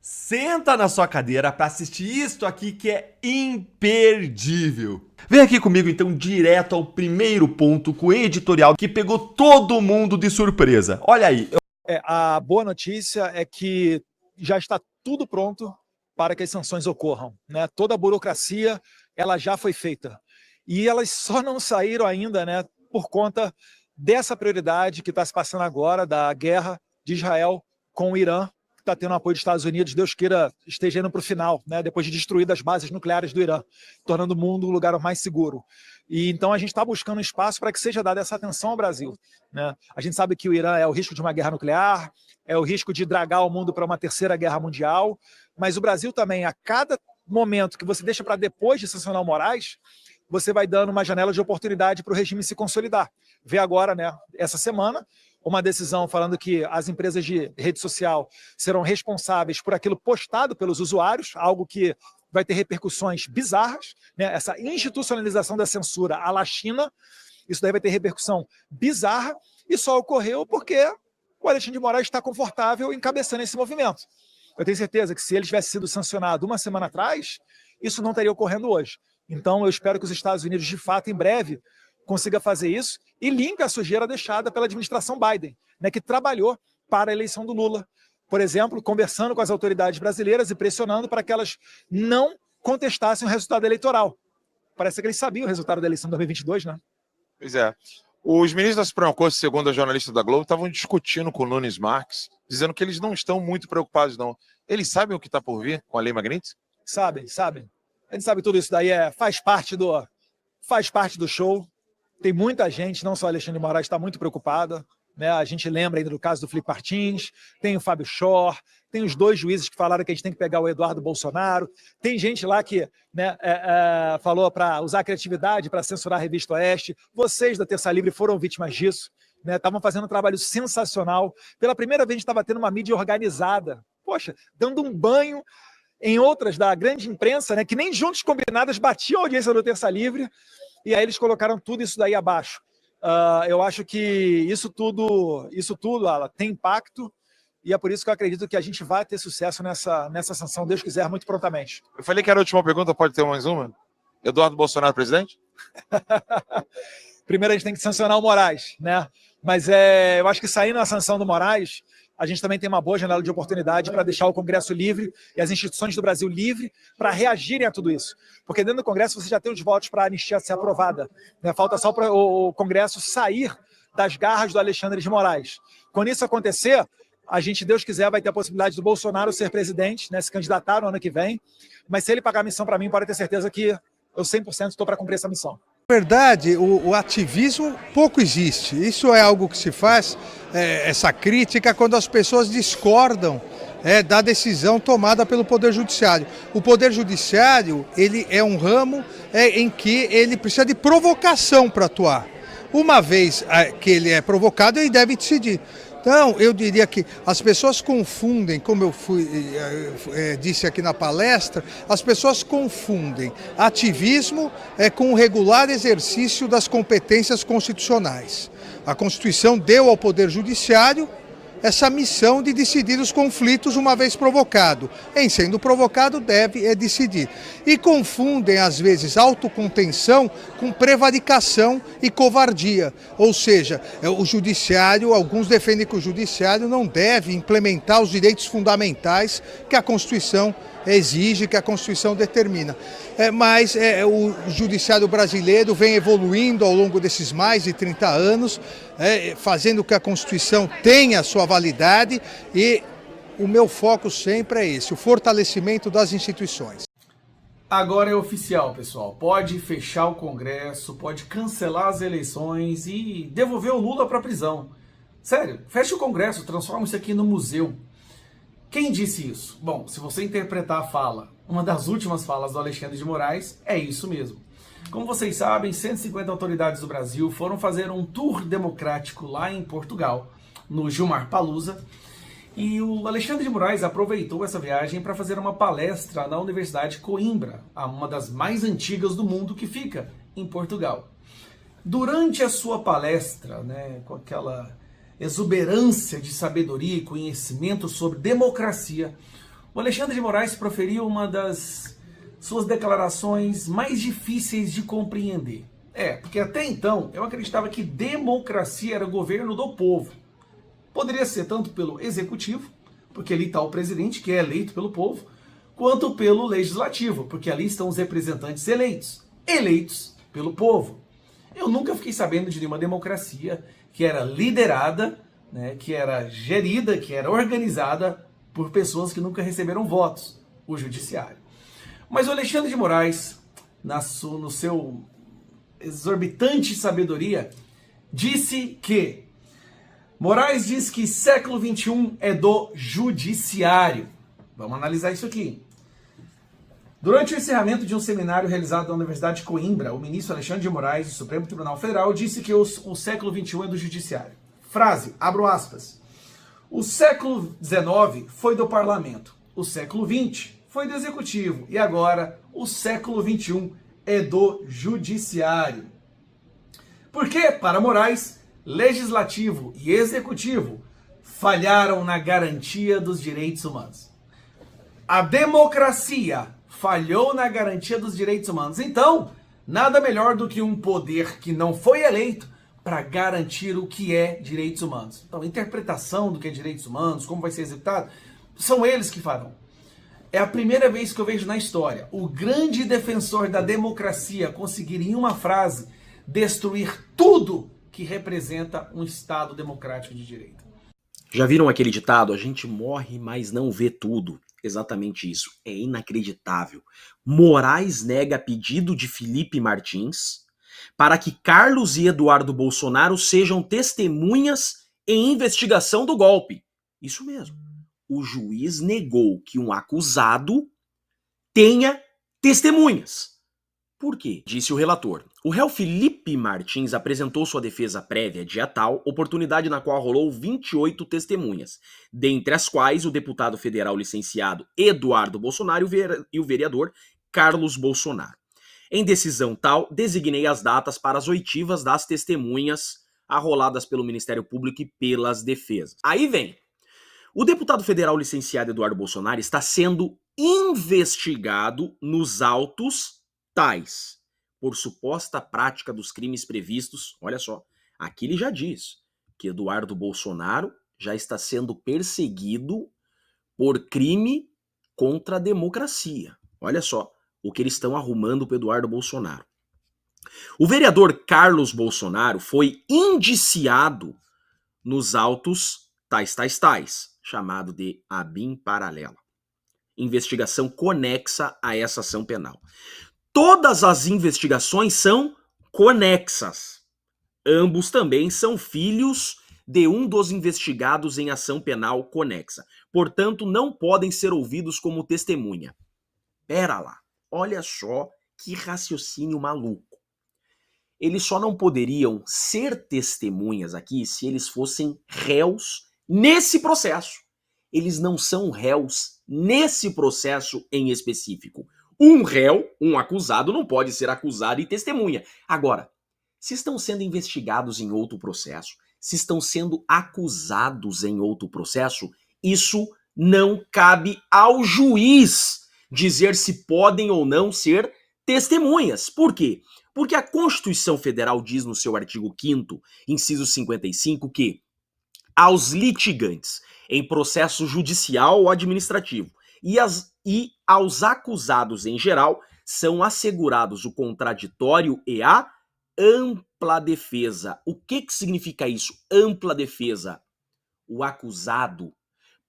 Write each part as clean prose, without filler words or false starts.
Senta na sua cadeira para assistir isto aqui que é imperdível. Vem aqui comigo então direto ao primeiro ponto com o editorial que pegou todo mundo de surpresa. Olha aí. A boa notícia é que já está tudo pronto para que as sanções ocorram, né? Toda a burocracia ela já foi feita e elas só não saíram ainda, né, por conta dessa prioridade que está se passando agora da guerra de Israel com o Irã, que está tendo apoio dos Estados Unidos. Deus queira esteja indo para o final, né, depois de destruir as bases nucleares do Irã, tornando o mundo um lugar mais seguro. E então a gente está buscando um espaço para que seja dada essa atenção ao Brasil, né? A gente sabe que o Irã é o risco de uma guerra nuclear, é o risco de dragar o mundo para uma terceira guerra mundial, mas o Brasil também, a cada momento que você deixa para depois de sancionar o Moraes, você vai dando uma janela de oportunidade para o regime se consolidar. Vê agora, né, essa semana, uma decisão falando que as empresas de rede social serão responsáveis por aquilo postado pelos usuários, algo que vai ter repercussões bizarras, né? Essa institucionalização da censura à la China, isso daí vai ter repercussão bizarra, e só ocorreu porque o Alexandre de Moraes está confortável encabeçando esse movimento. Eu tenho certeza que se ele tivesse sido sancionado uma semana atrás, isso não estaria ocorrendo hoje. Então eu espero que os Estados Unidos, de fato, em breve, consiga fazer isso e limpe a sujeira deixada pela administração Biden, né, que trabalhou para a eleição do Lula, por exemplo, conversando com as autoridades brasileiras e pressionando para que elas não contestassem o resultado eleitoral. Parece que eles sabiam o resultado da eleição de 2022, né? Pois é. Os ministros da Suprema Corte, segundo a jornalista da Globo, estavam discutindo com o Nunes Marques, dizendo que eles não estão muito preocupados, não. Eles sabem o que está por vir com a Lei Magnitsky? Sabem. A gente sabe tudo isso daí, faz parte do show. Tem muita gente, não só Alexandre de Moraes, está muito preocupada, né? A gente lembra ainda do caso do Felipe Martins, tem o Fábio Schor, tem os dois juízes que falaram que a gente tem que pegar o Eduardo Bolsonaro, tem gente lá que, né, falou para usar a criatividade para censurar a Revista Oeste. Vocês da Terça Livre foram vítimas disso, né? Estavam fazendo um trabalho sensacional. Pela primeira vez a gente estava tendo uma mídia organizada, poxa, dando um banho em outras da grande imprensa, né, que nem juntos combinadas batiam a audiência do Terça Livre, e aí eles colocaram tudo isso daí abaixo. Eu acho que isso tudo Ala, tem impacto, e é por isso que eu acredito que a gente vai ter sucesso nessa sanção, Deus quiser, muito prontamente. Eu falei que era a última pergunta, pode ter mais uma? Eduardo Bolsonaro presidente? Primeiro a gente tem que sancionar o Moraes, né? Mas eu acho que saindo a sanção do Moraes, a gente também tem uma boa janela de oportunidade para deixar o Congresso livre e as instituições do Brasil livre para reagirem a tudo isso. Porque dentro do Congresso você já tem os votos para a anistia ser aprovada, né? Falta só para o Congresso sair das garras do Alexandre de Moraes. Quando isso acontecer, a gente, Deus quiser, vai ter a possibilidade do Bolsonaro ser presidente, né, se candidatar no ano que vem. Mas se ele pagar a missão para mim, pode ter certeza que eu 100% estou para cumprir essa missão. Na verdade, o ativismo pouco existe. Isso é algo que se faz, essa crítica, quando as pessoas discordam da decisão tomada pelo Poder Judiciário. O Poder Judiciário, ele é um ramo em que ele precisa de provocação para atuar. Uma vez que ele é provocado, ele deve decidir. Então, eu diria que as pessoas confundem, como eu disse aqui na palestra, as pessoas confundem ativismo com o regular exercício das competências constitucionais. A Constituição deu ao Poder Judiciário essa missão de decidir os conflitos uma vez provocado. Em sendo provocado, deve decidir. E confundem, às vezes, autocontenção com prevaricação e covardia. Ou seja, o judiciário, alguns defendem que o judiciário não deve implementar os direitos fundamentais que a Constituição exige, que a Constituição determina. Mas o judiciário brasileiro vem evoluindo ao longo desses mais de 30 anos, fazendo que a Constituição tenha sua validade, e o meu foco sempre é esse, o fortalecimento das instituições. Agora é oficial, pessoal. Pode fechar o Congresso, pode cancelar as eleições e devolver o Lula para a prisão. Sério, fecha o Congresso, transforma isso aqui no museu. Quem disse isso? Bom, se você interpretar a fala, uma das últimas falas do Alexandre de Moraes, é isso mesmo. Como vocês sabem, 150 autoridades do Brasil foram fazer um tour democrático lá em Portugal, no Gilmar Palusa, e o Alexandre de Moraes aproveitou essa viagem para fazer uma palestra na Universidade Coimbra, uma das mais antigas do mundo, que fica em Portugal. Durante a sua palestra, né, com aquela exuberância de sabedoria e conhecimento sobre democracia, O Alexandre de Moraes proferiu uma das suas declarações mais difíceis de compreender. Porque até então eu acreditava que democracia era governo do povo. Poderia ser tanto pelo executivo, porque ali está o presidente que é eleito pelo povo, quanto pelo legislativo, porque ali estão os representantes eleitos pelo povo. Eu nunca fiquei sabendo de nenhuma democracia que era liderada, né, que era gerida, que era organizada por pessoas que nunca receberam votos, o judiciário. Mas o Alexandre de Moraes, no seu exorbitante sabedoria, disse que Moraes diz que século XXI é do judiciário. Vamos analisar isso aqui. Durante o encerramento de um seminário realizado na Universidade de Coimbra, o ministro Alexandre de Moraes, do Supremo Tribunal Federal, disse que o século XXI é do judiciário. Frase, abro aspas. O século XIX foi do parlamento, o século XX foi do executivo e agora o século XXI é do judiciário. Porque, para Moraes, legislativo e executivo falharam na garantia dos direitos humanos. A democracia falhou na garantia dos direitos humanos. Então, nada melhor do que um poder que não foi eleito para garantir o que é direitos humanos. Então, a interpretação do que é direitos humanos, como vai ser executado, são eles que farão. É a primeira vez que eu vejo na história o grande defensor da democracia conseguir em uma frase destruir tudo que representa um Estado democrático de direito. Já viram aquele ditado? A gente morre, mas não vê tudo. Exatamente isso. É inacreditável. Moraes nega pedido de Felipe Martins para que Carlos e Eduardo Bolsonaro sejam testemunhas em investigação do golpe. Isso mesmo. O juiz negou que um acusado tenha testemunhas. Por quê? Disse o relator. O réu Felipe Martins apresentou sua defesa prévia dia tal, oportunidade na qual rolou 28 testemunhas, dentre as quais o deputado federal licenciado Eduardo Bolsonaro e o vereador Carlos Bolsonaro. Em decisão tal, designei as datas para as oitivas das testemunhas arroladas pelo Ministério Público e pelas defesas. Aí vem. O deputado federal licenciado Eduardo Bolsonaro está sendo investigado nos autos tais por suposta prática dos crimes previstos. Olha só, aqui ele já diz que Eduardo Bolsonaro já está sendo perseguido por crime contra a democracia. Olha só o que eles estão arrumando para Eduardo Bolsonaro. O vereador Carlos Bolsonaro foi indiciado nos autos tais, chamado de ABIN paralela. Investigação conexa a essa ação penal. Todas as investigações são conexas. Ambos também são filhos de um dos investigados em ação penal conexa. Portanto, não podem ser ouvidos como testemunha. Pera lá, olha só que raciocínio maluco. Eles só não poderiam ser testemunhas aqui se eles fossem réus nesse processo. Eles não são réus nesse processo em específico. Um réu, um acusado, não pode ser acusado e testemunha. Agora, se estão sendo investigados em outro processo, se estão sendo acusados em outro processo, isso não cabe ao juiz dizer se podem ou não ser testemunhas. Por quê? Porque a Constituição Federal diz no seu artigo 5º, inciso 55, que aos litigantes em processo judicial ou administrativo e aos acusados em geral são assegurados o contraditório e a ampla defesa. O que significa isso? Ampla defesa. O acusado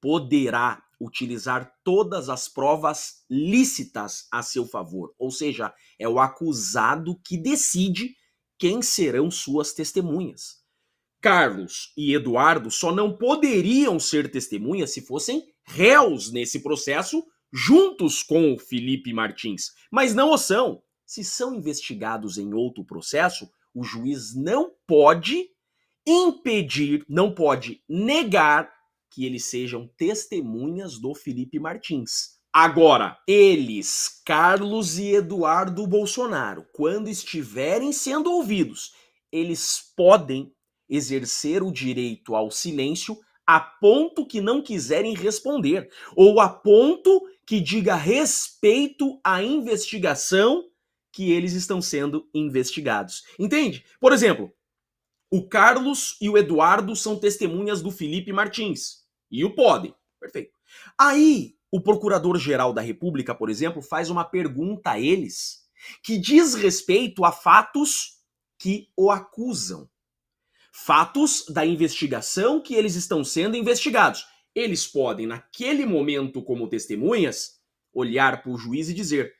poderá utilizar todas as provas lícitas a seu favor. Ou seja, é o acusado que decide quem serão suas testemunhas. Carlos e Eduardo só não poderiam ser testemunhas se fossem réus nesse processo juntos com o Felipe Martins. Mas não o são. Se são investigados em outro processo, o juiz não pode impedir, não pode negar que eles sejam testemunhas do Felipe Martins. Agora, eles, Carlos e Eduardo Bolsonaro, quando estiverem sendo ouvidos, eles podem exercer o direito ao silêncio a ponto que não quiserem responder, ou a ponto que diga respeito à investigação que eles estão sendo investigados. Entende? Por exemplo, o Carlos e o Eduardo são testemunhas do Felipe Martins. E o podem. Perfeito. Aí, o Procurador-Geral da República, por exemplo, faz uma pergunta a eles que diz respeito a fatos que o acusam. Fatos da investigação que eles estão sendo investigados. Eles podem, naquele momento, como testemunhas, olhar para o juiz e dizer: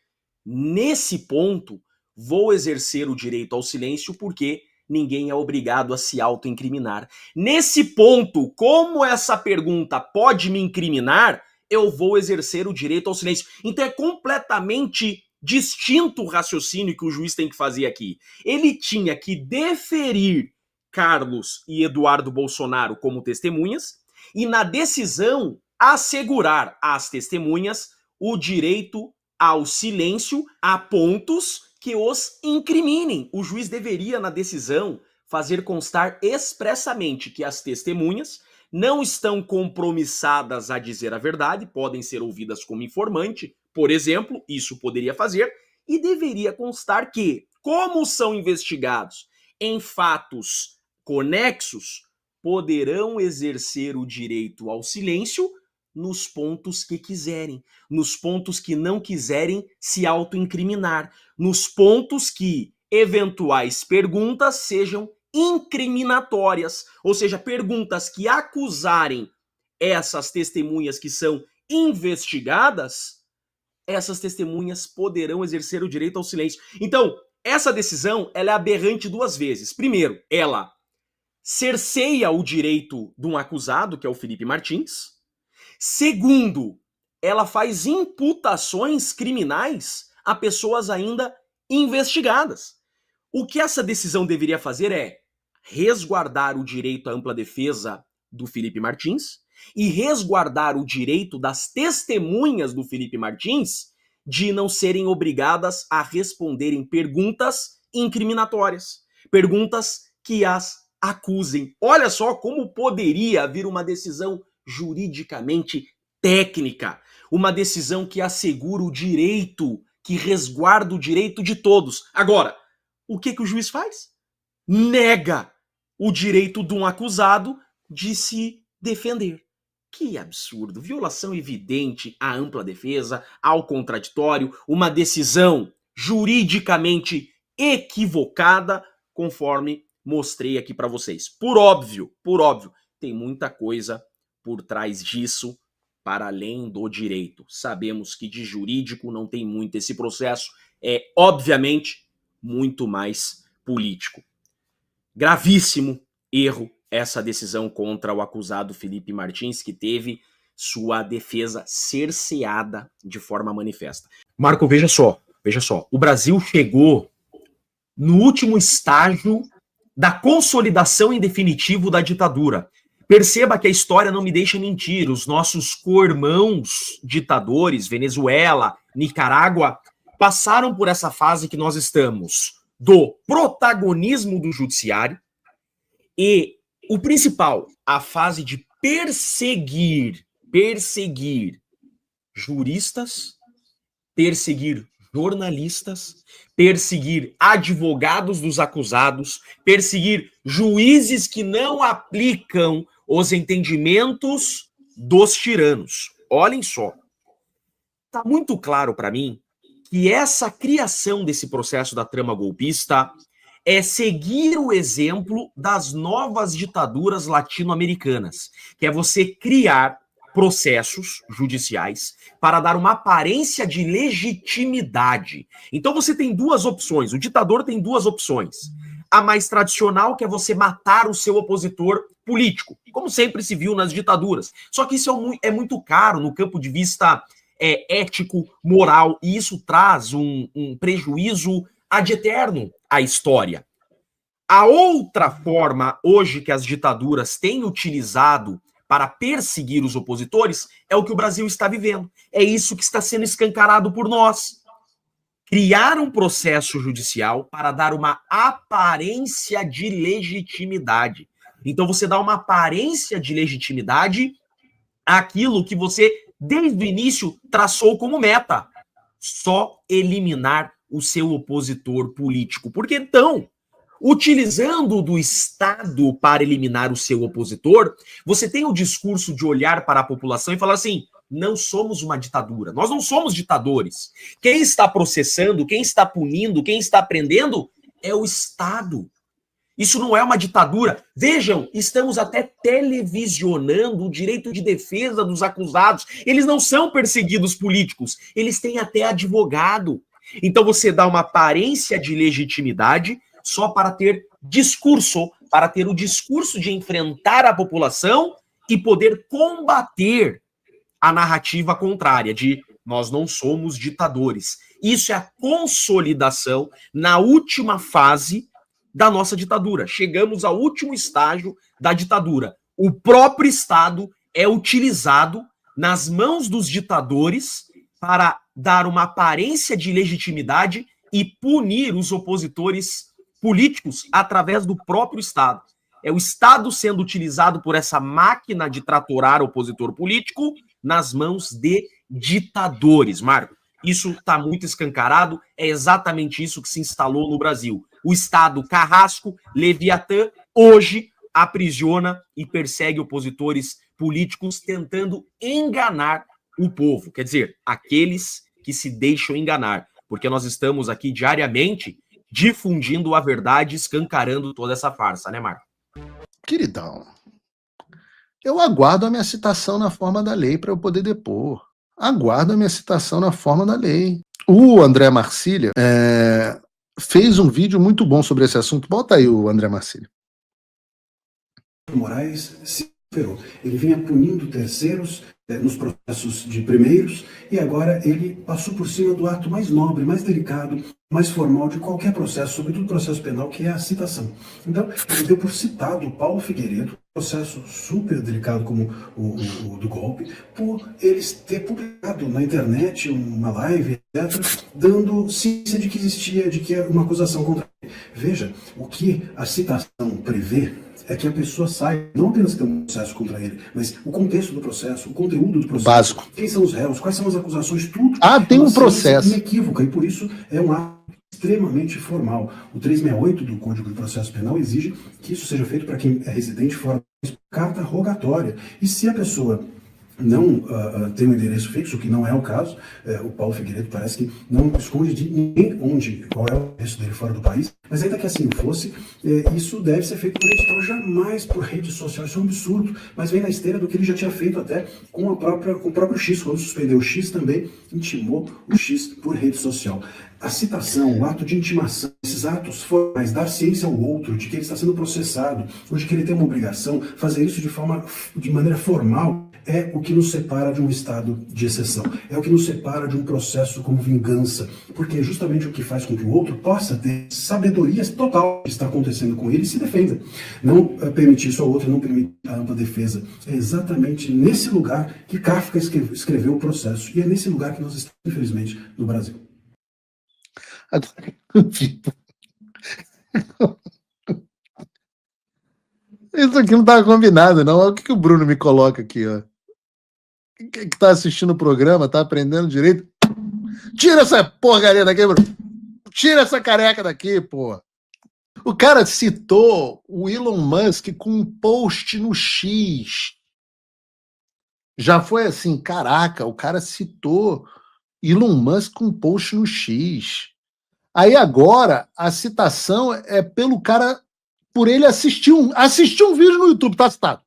nesse ponto, vou exercer o direito ao silêncio porque ninguém é obrigado a se autoincriminar. Nesse ponto, como essa pergunta pode me incriminar, eu vou exercer o direito ao silêncio. Então é completamente distinto o raciocínio que o juiz tem que fazer aqui. Ele tinha que deferir Carlos e Eduardo Bolsonaro como testemunhas e, na decisão, assegurar às testemunhas o direito ao silêncio a pontos que os incriminem. O juiz deveria, na decisão, fazer constar expressamente que as testemunhas não estão compromissadas a dizer a verdade, podem ser ouvidas como informante, por exemplo, isso poderia fazer, e deveria constar que, como são investigados em fatos conexos, poderão exercer o direito ao silêncio nos pontos que quiserem, nos pontos que não quiserem se autoincriminar, nos pontos que eventuais perguntas sejam incriminatórias, ou seja, perguntas que acusarem essas testemunhas que são investigadas, essas testemunhas poderão exercer o direito ao silêncio. Então, essa decisão ela é aberrante duas vezes. Primeiro, ela cerceia o direito de um acusado, que é o Felipe Martins. Segundo, ela faz imputações criminais a pessoas ainda investigadas. O que essa decisão deveria fazer é resguardar o direito à ampla defesa do Felipe Martins e resguardar o direito das testemunhas do Felipe Martins de não serem obrigadas a responderem perguntas incriminatórias, perguntas que as acusem. Olha só como poderia vir uma decisão juridicamente técnica, uma decisão que assegura o direito, que resguarda o direito de todos. Agora, o que o juiz faz? Nega o direito de um acusado de se defender. Que absurdo, violação evidente à ampla defesa, ao contraditório, uma decisão juridicamente equivocada, conforme mostrei aqui para vocês. Por óbvio, tem muita coisa por trás disso, para além do direito. Sabemos que de jurídico não tem muito esse processo, é obviamente muito mais político. Gravíssimo erro essa decisão contra o acusado Felipe Martins, que teve sua defesa cerceada de forma manifesta. Marco, veja só, o Brasil chegou no último estágio da consolidação em definitivo da ditadura. Perceba que a história não me deixa mentir. Os nossos co-irmãos ditadores, Venezuela, Nicarágua, passaram por essa fase que nós estamos, do protagonismo do judiciário e, o principal, a fase de perseguir juristas, perseguir jornalistas, perseguir advogados dos acusados, perseguir juízes que não aplicam os entendimentos dos tiranos. Olhem só. Está muito claro para mim que essa criação desse processo da trama golpista é seguir o exemplo das novas ditaduras latino-americanas, que é você criar processos judiciais para dar uma aparência de legitimidade. Então você tem duas opções, o ditador tem duas opções. A mais tradicional, que é você matar o seu opositor político, como sempre se viu nas ditaduras. Só que isso é muito caro no campo de vista ético, moral, e isso traz um prejuízo ad eterno à história. A outra forma, hoje, que as ditaduras têm utilizado para perseguir os opositores, é o que o Brasil está vivendo. É isso que está sendo escancarado por nós. Criar um processo judicial para dar uma aparência de legitimidade. Então você dá uma aparência de legitimidade àquilo que você, desde o início, traçou como meta. Só eliminar o seu opositor político. Porque então, utilizando do Estado para eliminar o seu opositor, você tem o discurso de olhar para a população e falar assim, não somos uma ditadura, nós não somos ditadores. Quem está processando, quem está punindo, quem está prendendo é o Estado. Isso não é uma ditadura. Vejam, estamos até televisionando o direito de defesa dos acusados. Eles não são perseguidos políticos, eles têm até advogado. Então você dá uma aparência de legitimidade só para ter discurso, para ter o discurso de enfrentar a população e poder combater a narrativa contrária de nós não somos ditadores. Isso é a consolidação na última fase da nossa ditadura. Chegamos ao último estágio da ditadura. O próprio Estado é utilizado nas mãos dos ditadores para dar uma aparência de legitimidade e punir os opositores políticos através do próprio Estado. É o Estado sendo utilizado por essa máquina de tratorar opositor político nas mãos de ditadores, Marco. Isso está muito escancarado, é exatamente isso que se instalou no Brasil. O Estado carrasco, Leviatã, hoje aprisiona e persegue opositores políticos tentando enganar o povo. Quer dizer, aqueles que se deixam enganar. Porque nós estamos aqui diariamente difundindo a verdade, escancarando toda essa farsa, né, Marco? Queridão, eu aguardo a minha citação na forma da lei para eu poder depor. Aguardo a minha citação na forma da lei. O André Marcília fez um vídeo muito bom sobre esse assunto. Bota aí o André Marcília. Moraes se superou. Ele vinha punindo terceiros nos processos de primeiros e agora ele passou por cima do ato mais nobre, mais delicado, mais formal de qualquer processo, sobretudo processo penal, que é a citação. Então, ele deu por citado o Paulo Figueiredo, processo super delicado como o do golpe, por eles ter publicado na internet uma live, etc., dando ciência de que existia, de que era uma acusação contra ele. Veja, o que a citação prevê é que a pessoa saiba, não apenas ter um processo contra ele, mas o contexto do processo, o conteúdo do processo, básico. Quem são os réus, quais são as acusações, tudo. Tem um processo inequívoca, e por isso é um ato extremamente formal. O 368 do Código de Processo Penal exige que isso seja feito para quem é residente fora do país, carta rogatória. E se a pessoa não tem um endereço fixo, que não é o caso, o Paulo Figueiredo parece que não esconde de ninguém qual é o endereço dele fora do país, mas ainda que assim fosse, isso deve ser feito por edital, jamais por rede social. Isso é um absurdo, mas vem na esteira do que ele já tinha feito até com o próprio X, quando suspendeu o X também, intimou o X por rede social. A citação, o ato de intimação, esses atos formais, dar ciência ao outro de que ele está sendo processado, ou de que ele tem uma obrigação, fazer isso de maneira formal, é o que nos separa de um estado de exceção. É o que nos separa de um processo como vingança. Porque é justamente o que faz com que o outro possa ter sabedoria total do que está acontecendo com ele e se defenda. Não permitir isso ao outro, não permitir a ampla defesa. É exatamente nesse lugar que Kafka escreveu o processo. E é nesse lugar que nós estamos, infelizmente, no Brasil. Isso aqui não estava combinado, não. Olha o que o Bruno me coloca aqui, ó. Quem que tá assistindo o programa, tá aprendendo direito? Tira essa porcaria daqui, Bruno. Tira essa careca daqui, pô. O cara citou o Elon Musk com um post no X. Já foi assim, caraca, o cara citou Elon Musk com um post no X. Aí agora a citação é pelo cara, por ele assistir um vídeo no YouTube, tá citado.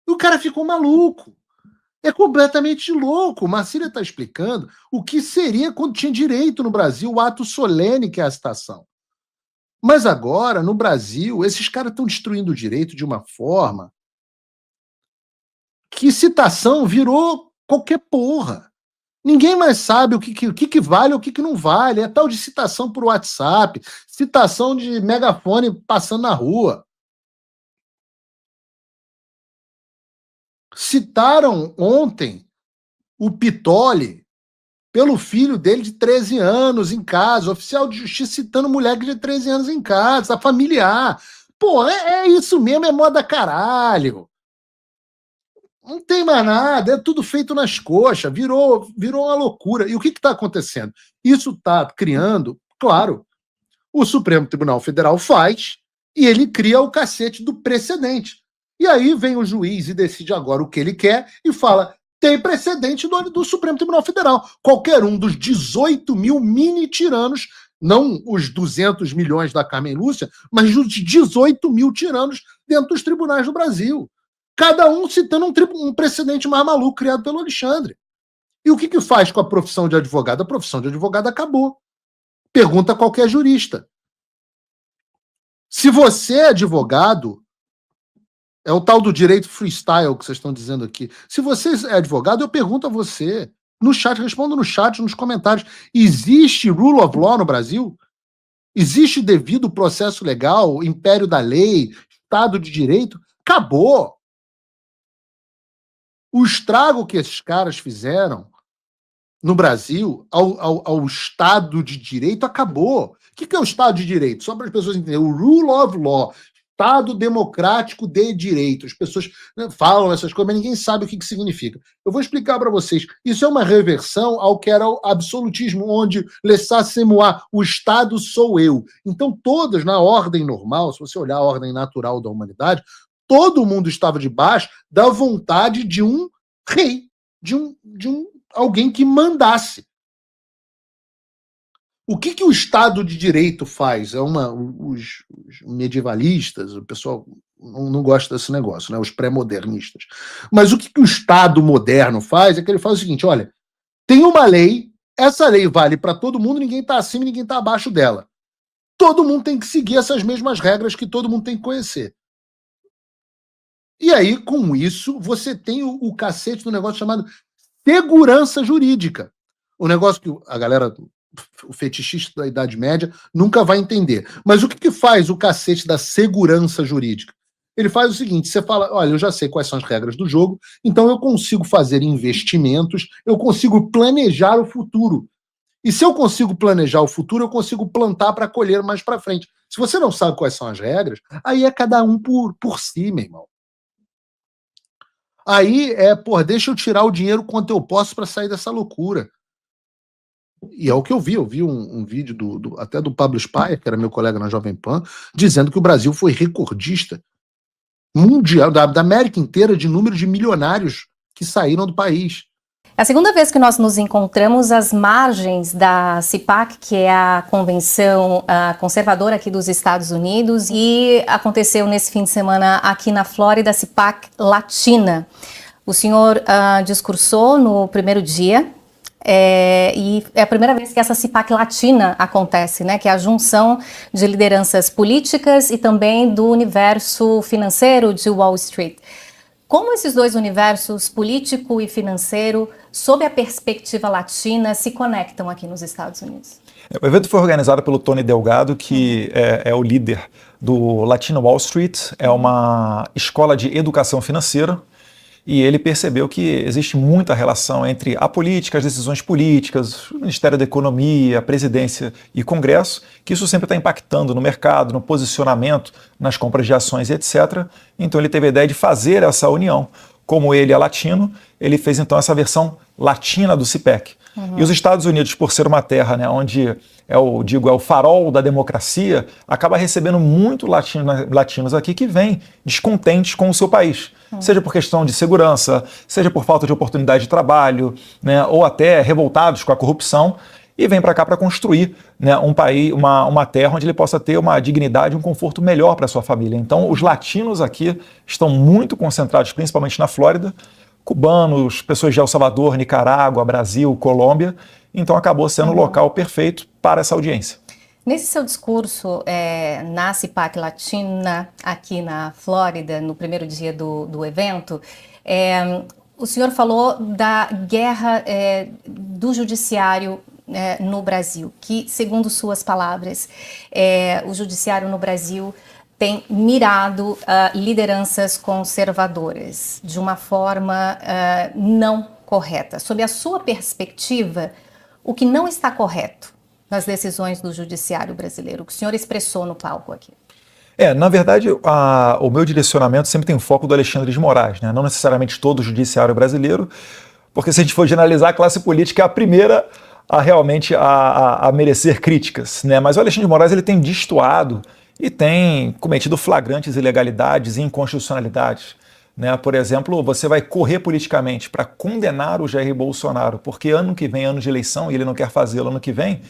O cara ficou maluco. É completamente louco. O Marcília está explicando o que seria quando tinha direito no Brasil, o ato solene que é a citação. Mas agora, no Brasil, esses caras estão destruindo o direito de uma forma que citação virou qualquer porra. Ninguém mais sabe o que vale e o que não vale. É tal de citação por WhatsApp, citação de megafone passando na rua. Citaram ontem o Pitoli pelo filho dele de 13 anos em casa, oficial de justiça citando moleque de 13 anos em casa, familiar. pô, é isso mesmo, é moda caralho. Não tem mais nada, é tudo feito nas coxas, virou uma loucura. E o que está acontecendo? Isso está criando, claro, o Supremo Tribunal Federal faz e ele cria o cacete do precedente. E aí vem o juiz e decide agora o que ele quer e fala, tem precedente do Supremo Tribunal Federal. Qualquer um dos 18 mil mini-tiranos, não os 200 milhões da Carmen Lúcia, mas os 18 mil tiranos dentro dos tribunais do Brasil. Cada um citando um precedente mais maluco criado pelo Alexandre. E o que faz com a profissão de advogado? A profissão de advogado acabou. Pergunta a qualquer jurista. Se você é advogado, é o tal do direito freestyle que vocês estão dizendo aqui. Se você é advogado, eu pergunto a você, no chat, respondo no chat, nos comentários, existe rule of law no Brasil? Existe devido processo legal, império da lei, Estado de Direito? Acabou. O estrago que esses caras fizeram no Brasil ao Estado de Direito acabou. O que é o Estado de Direito? Só para as pessoas entenderem. O rule of law, Estado democrático de direito. As pessoas falam essas coisas, mas ninguém sabe o que significa. Eu vou explicar para vocês. Isso é uma reversão ao que era o absolutismo, onde laissez-moi, o Estado sou eu. Então, todas, na ordem normal, se você olhar a ordem natural da humanidade, todo mundo estava debaixo da vontade de um rei, de um alguém que mandasse. O que o Estado de Direito faz? Os medievalistas, o pessoal não gosta desse negócio, né? Os pré-modernistas. Mas o que o Estado moderno faz é que ele faz o seguinte, olha, tem uma lei, essa lei vale para todo mundo, ninguém está acima e ninguém está abaixo dela. Todo mundo tem que seguir essas mesmas regras que todo mundo tem que conhecer. E aí, com isso, você tem o cacete do negócio chamado segurança jurídica. O negócio que a galera, o fetichista da Idade Média, nunca vai entender. Mas o que faz o cacete da segurança jurídica? Ele faz o seguinte, você fala, olha, eu já sei quais são as regras do jogo, então eu consigo fazer investimentos, eu consigo planejar o futuro. E se eu consigo planejar o futuro, eu consigo plantar para colher mais para frente. Se você não sabe quais são as regras, aí é cada um por si, meu irmão. Aí deixa eu tirar o dinheiro quanto eu posso para sair dessa loucura. E é o que eu vi um vídeo até do Pablo Spaia, que era meu colega na Jovem Pan, dizendo que o Brasil foi recordista mundial, da América inteira, de número de milionários que saíram do país. É a segunda vez que nós nos encontramos às margens da CPAC, que é a convenção conservadora aqui dos Estados Unidos, e aconteceu nesse fim de semana aqui na Flórida, a CPAC Latina. O senhor discursou no primeiro dia, e é a primeira vez que essa CPAC Latina acontece, né, que é a junção de lideranças políticas e também do universo financeiro de Wall Street. Como esses dois universos, político e financeiro, sob a perspectiva latina, se conectam aqui nos Estados Unidos? O evento foi organizado pelo Tony Delgado, que é o líder do Latino Wall Street, é uma escola de educação financeira, e ele percebeu que existe muita relação entre a política, as decisões políticas, o Ministério da Economia, a presidência e Congresso, que isso sempre está impactando no mercado, no posicionamento, nas compras de ações, etc. Então ele teve a ideia de fazer essa união. Como ele é latino, ele fez então essa versão latina do CPAC. E os Estados Unidos, por ser uma terra, né, onde é o farol da democracia, acaba recebendo muito latinos aqui que vêm descontentes com o seu país. Seja por questão de segurança, seja por falta de oportunidade de trabalho, né, ou até revoltados com a corrupção, e vem para cá para construir, né, um país, uma terra onde ele possa ter uma dignidade, um conforto melhor para sua família. Então, os latinos aqui estão muito concentrados, principalmente na Flórida, cubanos, pessoas de El Salvador, Nicarágua, Brasil, Colômbia. Então, acabou sendo o local perfeito para essa audiência. Nesse seu discurso na CPAC Latina, aqui na Flórida, no primeiro dia do evento, o senhor falou da guerra do judiciário no Brasil, que, segundo suas palavras, o judiciário no Brasil tem mirado lideranças conservadoras de uma forma não correta. Sob a sua perspectiva, o que não está correto nas decisões do judiciário brasileiro, o que o senhor expressou no palco aqui? Na verdade, o meu direcionamento sempre tem o foco do Alexandre de Moraes, né? Não necessariamente todo o judiciário brasileiro, porque se a gente for generalizar, a classe política é a primeira a realmente a merecer críticas, né? Mas o Alexandre de Moraes ele tem destoado e tem cometido flagrantes ilegalidades e inconstitucionalidades, né? Por exemplo, você vai correr politicamente para condenar o Jair Bolsonaro, porque ano que vem, ano de eleição, e ele não quer fazê-lo ano que vem.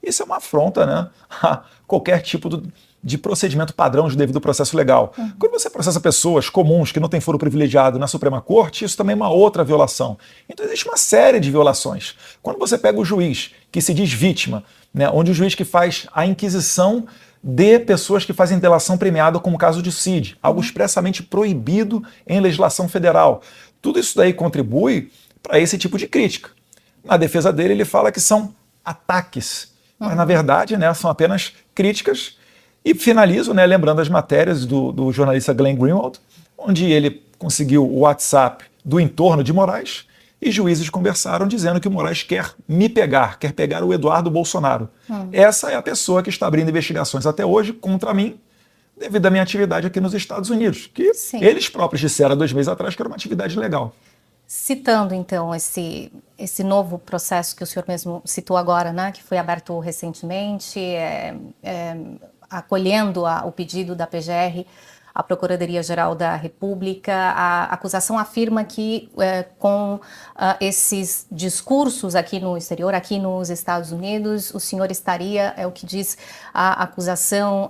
Isso é uma afronta, né, a qualquer tipo de procedimento padrão de devido processo legal. Quando você processa pessoas comuns que não têm foro privilegiado na Suprema Corte, isso também é uma outra violação. Então existe uma série de violações. Quando você pega o juiz que se diz vítima, né, onde o juiz que faz a inquisição de pessoas que fazem delação premiada, como o caso de Cid, algo expressamente proibido em legislação federal. Tudo isso daí contribui para esse tipo de crítica. Na defesa dele, ele fala que são ataques, mas na verdade, né, são apenas críticas. E finalizo, né, lembrando as matérias do jornalista Glenn Greenwald, onde ele conseguiu o WhatsApp do entorno de Moraes e juízes conversaram dizendo que o Moraes quer me pegar, quer pegar o Eduardo Bolsonaro. Essa é a pessoa que está abrindo investigações até hoje contra mim, devido à minha atividade aqui nos Estados Unidos, que eles próprios disseram há 2 meses atrás que era uma atividade legal. Citando, então, esse novo processo que o senhor mesmo citou agora, né, que foi aberto recentemente, acolhendo o pedido da PGR, a Procuradoria-Geral da República, a acusação afirma que com esses discursos aqui no exterior, aqui nos Estados Unidos, o senhor estaria, é o que diz a acusação,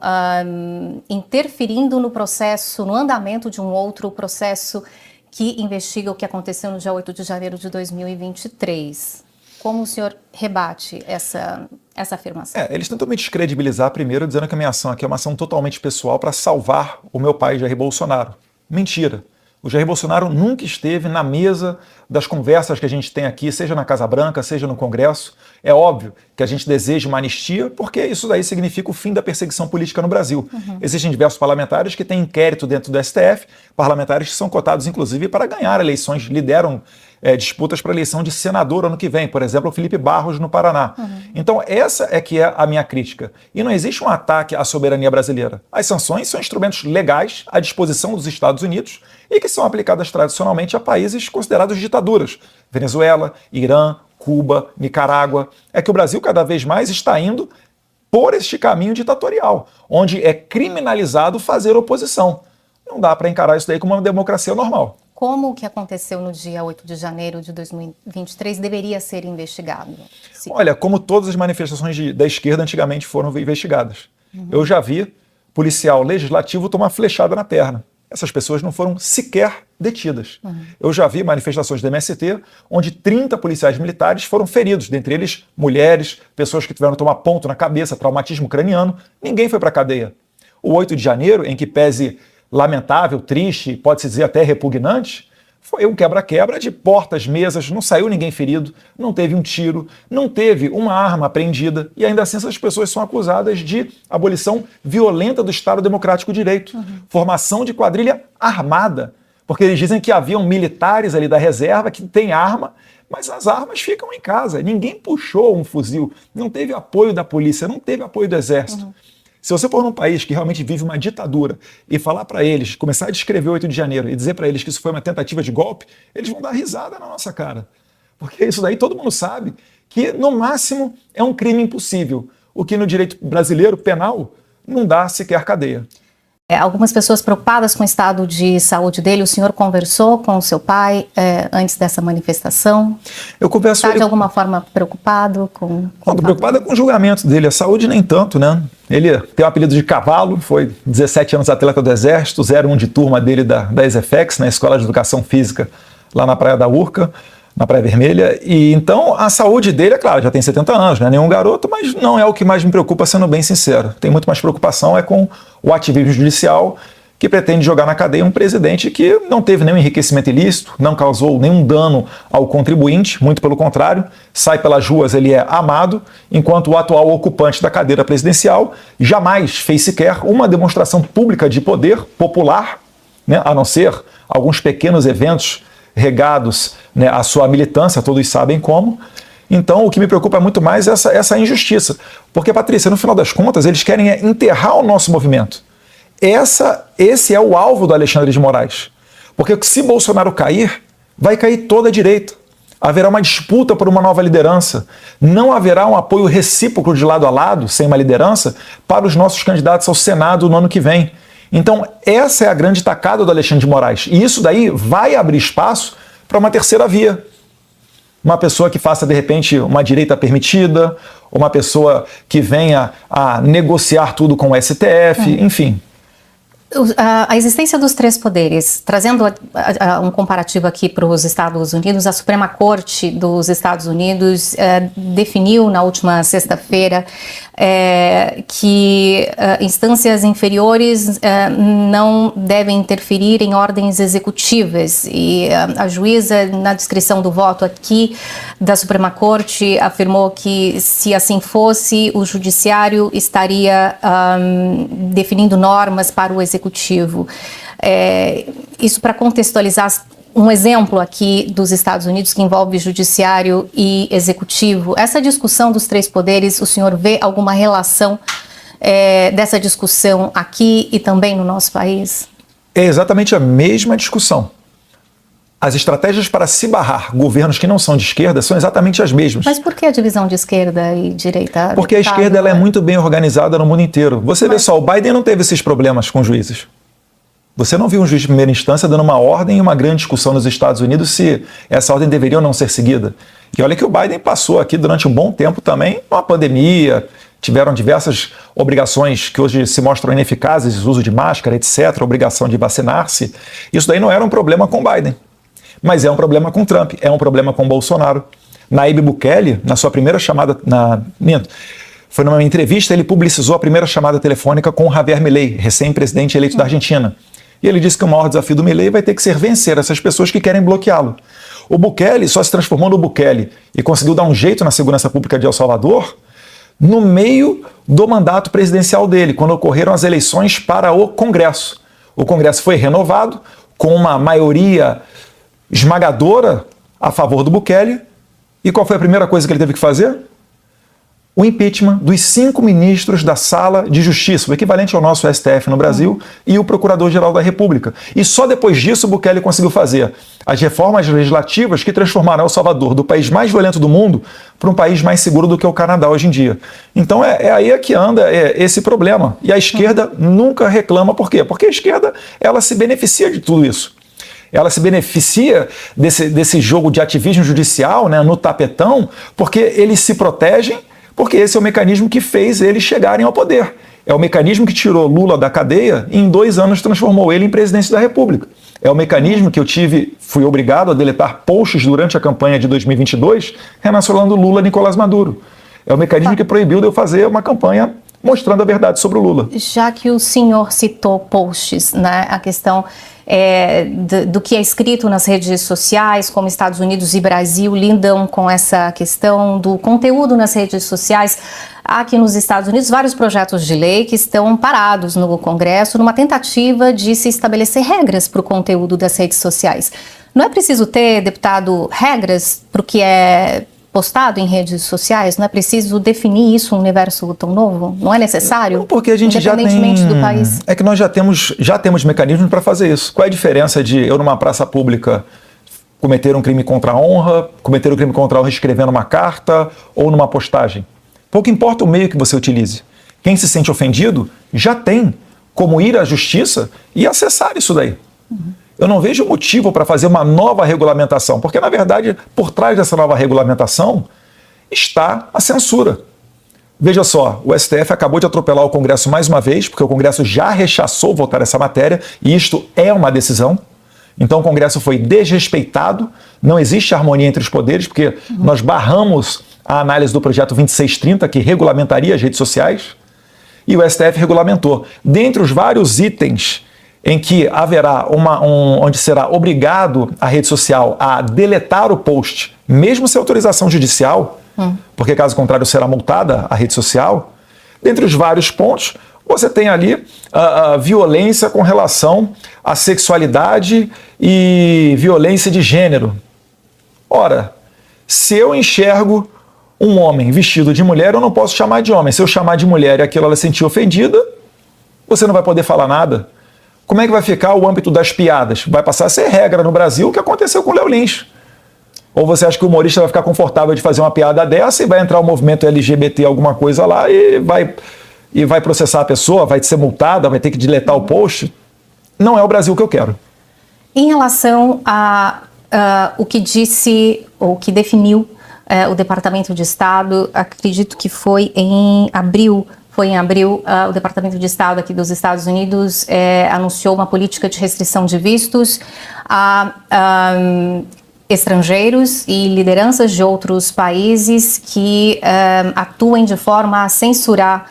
interferindo no processo, no andamento de um outro processo que investiga o que aconteceu no dia 8 de janeiro de 2023. Como o senhor rebate essa afirmação? Eles tentam me descredibilizar primeiro, dizendo que a minha ação aqui é uma ação totalmente pessoal para salvar o meu pai, Jair Bolsonaro. Mentira. O Jair Bolsonaro nunca esteve na mesa das conversas que a gente tem aqui, seja na Casa Branca, seja no Congresso. É óbvio que a gente deseja uma anistia, porque isso daí significa o fim da perseguição política no Brasil. Existem diversos parlamentares que têm inquérito dentro do STF, parlamentares que são cotados, inclusive, para ganhar eleições, lideram disputas para a eleição de senador ano que vem, por exemplo, o Felipe Barros no Paraná. Então essa é que é a minha crítica. E não existe um ataque à soberania brasileira. As sanções são instrumentos legais à disposição dos Estados Unidos e que são aplicadas tradicionalmente a países considerados ditaduras. Venezuela, Irã, Cuba, Nicarágua. É que o Brasil cada vez mais está indo por este caminho ditatorial, onde é criminalizado fazer oposição. Não dá para encarar isso daí como uma democracia normal. Como o que aconteceu no dia 8 de janeiro de 2023 deveria ser investigado? Olha, como todas as manifestações da esquerda antigamente foram investigadas. Eu já vi policial legislativo tomar flechada na perna. Essas pessoas não foram sequer detidas. Eu já vi manifestações do MST onde 30 policiais militares foram feridos, dentre eles mulheres, pessoas que tiveram que tomar ponto na cabeça, traumatismo craniano. Ninguém foi para a cadeia. O 8 de janeiro, em que pese lamentável, triste, pode-se dizer até repugnante, foi um quebra-quebra de portas, mesas, não saiu ninguém ferido, não teve um tiro, não teve uma arma apreendida, e ainda assim essas pessoas são acusadas de abolição violenta do Estado Democrático de Direito, formação de quadrilha armada, porque eles dizem que haviam militares ali da reserva que têm arma, mas as armas ficam em casa, ninguém puxou um fuzil, não teve apoio da polícia, não teve apoio do exército. Se você for num país que realmente vive uma ditadura e falar para eles, começar a descrever o 8 de janeiro e dizer para eles que isso foi uma tentativa de golpe, eles vão dar risada na nossa cara. Porque isso daí todo mundo sabe que, no máximo, é um crime impossível, o que no direito brasileiro penal não dá sequer cadeia. Algumas pessoas preocupadas com o estado de saúde dele, o senhor conversou com o seu pai antes dessa manifestação? Eu converso. Está de alguma forma preocupado com preocupado com o julgamento dele, a saúde nem tanto, né? Ele tem o apelido de cavalo, foi 17 anos atleta do Exército, 01 de turma dele da ESEFEX, na Escola de Educação Física, lá na Praia da Urca, na Praia Vermelha, e então a saúde dele, é claro, já tem 70 anos, não é nenhum garoto, mas não é o que mais me preocupa, sendo bem sincero. Tem muito mais preocupação com o ativismo judicial, que pretende jogar na cadeia um presidente que não teve nenhum enriquecimento ilícito, não causou nenhum dano ao contribuinte, muito pelo contrário, sai pelas ruas, ele é amado, enquanto o atual ocupante da cadeira presidencial jamais fez sequer uma demonstração pública de poder popular, né, a não ser alguns pequenos eventos regados, né, à sua militância, todos sabem como. Então, o que me preocupa muito mais é essa injustiça. Porque, Patrícia, no final das contas, eles querem enterrar o nosso movimento. esse é o alvo do Alexandre de Moraes. Porque se Bolsonaro cair, vai cair toda a direita. Haverá uma disputa por uma nova liderança. Não haverá um apoio recíproco de lado a lado, sem uma liderança, para os nossos candidatos ao Senado no ano que vem. Então, essa é a grande tacada do Alexandre de Moraes. E isso daí vai abrir espaço para uma terceira via. Uma pessoa que faça, de repente, uma direita permitida, uma pessoa que venha a negociar tudo com o STF, enfim. A existência dos três poderes, trazendo um comparativo aqui para os Estados Unidos, a Suprema Corte dos Estados Unidos definiu na última sexta-feira que instâncias inferiores não devem interferir em ordens executivas, e a juíza, na descrição do voto aqui da Suprema Corte, afirmou que, se assim fosse, o judiciário estaria definindo normas para o executivo. Isso para contextualizar um exemplo aqui dos Estados Unidos que envolve judiciário e executivo. Essa discussão dos três poderes, o senhor vê alguma relação dessa discussão aqui e também no nosso país? É exatamente a mesma discussão. As estratégias para se barrar governos que não são de esquerda são exatamente as mesmas. Mas por que a divisão de esquerda e direita? Porque a esquerda ela é muito bem organizada no mundo inteiro. Você vê só, o Biden não teve esses problemas com juízes. Você não viu um juiz de primeira instância dando uma ordem e uma grande discussão nos Estados Unidos se essa ordem deveria ou não ser seguida. E olha que o Biden passou aqui durante um bom tempo também uma pandemia, tiveram diversas obrigações que hoje se mostram ineficazes, uso de máscara, etc., obrigação de vacinar-se. Isso daí não era um problema com o Biden, mas é um problema com Trump, é um problema com Bolsonaro. Nayib Bukele, na sua primeira chamada, foi numa entrevista, ele publicizou a primeira chamada telefônica com Javier Milei, recém-presidente eleito da Argentina. E ele disse que o maior desafio do Milei vai ter que ser vencer essas pessoas que querem bloqueá-lo. O Bukele só se transformou no Bukele e conseguiu dar um jeito na segurança pública de El Salvador no meio do mandato presidencial dele, quando ocorreram as eleições para o Congresso. O Congresso foi renovado com uma maioria esmagadora a favor do Bukele. E qual foi a primeira coisa que ele teve que fazer? O impeachment dos 5 ministros da Sala de Justiça, o equivalente ao nosso STF no Brasil, e o Procurador-Geral da República. E só depois disso o Bukele conseguiu fazer as reformas legislativas que transformaram El Salvador do país mais violento do mundo para um país mais seguro do que o Canadá hoje em dia. Então é aí que anda esse problema. E a esquerda nunca reclama. Por quê? Porque a esquerda ela se beneficia de tudo isso. Ela se beneficia desse jogo de ativismo judicial, né, no tapetão, porque eles se protegem, porque esse é o mecanismo que fez eles chegarem ao poder. É o mecanismo que tirou Lula da cadeia e em 2 anos transformou ele em presidente da República. É o mecanismo que fui obrigado a deletar posts durante a campanha de 2022 relacionando Lula a Nicolás Maduro. É o mecanismo que proibiu de eu fazer uma campanha mostrando a verdade sobre o Lula. Já que o senhor citou posts, né, a questão do que é escrito nas redes sociais, como Estados Unidos e Brasil lidam com essa questão do conteúdo nas redes sociais. Há aqui nos Estados Unidos vários projetos de lei que estão parados no Congresso numa tentativa de se estabelecer regras para o conteúdo das redes sociais. Não é preciso ter, deputado, regras para o que é postado em redes sociais? Não é preciso definir isso um universo tão novo? Não é necessário? Não, porque a gente já tem... do país. É que nós já temos mecanismos para fazer isso. Qual é a diferença de eu, numa praça pública, cometer um crime contra a honra, cometer um crime contra a honra escrevendo uma carta ou numa postagem? Pouco importa o meio que você utilize. Quem se sente ofendido já tem como ir à justiça e acessar isso daí. Eu não vejo motivo para fazer uma nova regulamentação, porque, na verdade, por trás dessa nova regulamentação está a censura. Veja só, o STF acabou de atropelar o Congresso mais uma vez, porque o Congresso já rechaçou votar essa matéria, e isto é uma decisão. Então o Congresso foi desrespeitado, não existe harmonia entre os poderes, porque nós barramos a análise do projeto 2630, que regulamentaria as redes sociais, e o STF regulamentou. Dentre os vários itens em que haverá onde será obrigado a rede social a deletar o post, mesmo sem autorização judicial, porque caso contrário será multada a rede social, dentre os vários pontos, você tem ali a violência com relação à sexualidade e violência de gênero. Ora, se eu enxergo um homem vestido de mulher, eu não posso chamar de homem. Se eu chamar de mulher e aquilo ela se sentir ofendida, você não vai poder falar nada. Como é que vai ficar o âmbito das piadas? Vai passar a ser regra no Brasil o que aconteceu com o Léo Lins. Ou você acha que o humorista vai ficar confortável de fazer uma piada dessa e vai entrar o movimento LGBT, alguma coisa lá, e vai processar a pessoa, vai ser multada, vai ter que deletar o post? Não é o Brasil que eu quero. Em relação a o que disse, ou que definiu o Departamento de Estado, acredito que foi em abril, o Departamento de Estado aqui dos Estados Unidos anunciou uma política de restrição de vistos a estrangeiros e lideranças de outros países que atuem de forma a censurar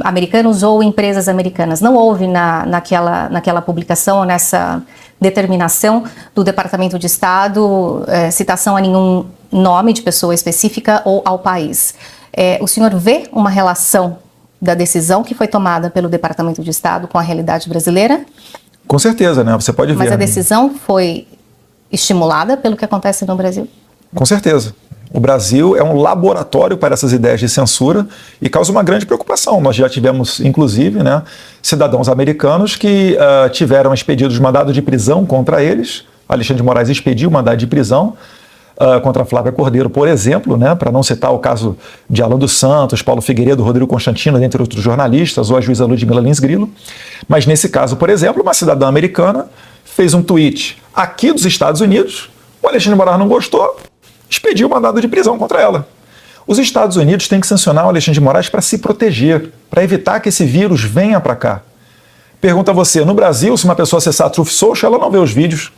americanos ou empresas americanas. Não houve naquela publicação, nessa determinação do Departamento de Estado, citação a nenhum nome de pessoa específica ou ao país. O senhor vê uma relação da decisão que foi tomada pelo Departamento de Estado com a realidade brasileira? Com certeza, né? Você pode ver. Mas a decisão foi estimulada pelo que acontece no Brasil? Com certeza. O Brasil é um laboratório para essas ideias de censura e causa uma grande preocupação. Nós já tivemos, inclusive, né, cidadãos americanos que tiveram expedidos mandado de prisão contra eles. Alexandre de Moraes expediu mandado de prisão contra Flávia Cordeiro, por exemplo, né, para não citar o caso de Alan dos Santos, Paulo Figueiredo, Rodrigo Constantino, dentre outros jornalistas, ou a juíza Ludmila Lins Grilo. Mas nesse caso, por exemplo, uma cidadã americana fez um tweet aqui dos Estados Unidos, o Alexandre de Moraes não gostou, expediu o mandado de prisão contra ela. Os Estados Unidos têm que sancionar o Alexandre de Moraes para se proteger, para evitar que esse vírus venha para cá. Pergunta a você, no Brasil, se uma pessoa acessar a Truth Social, ela não vê os vídeos,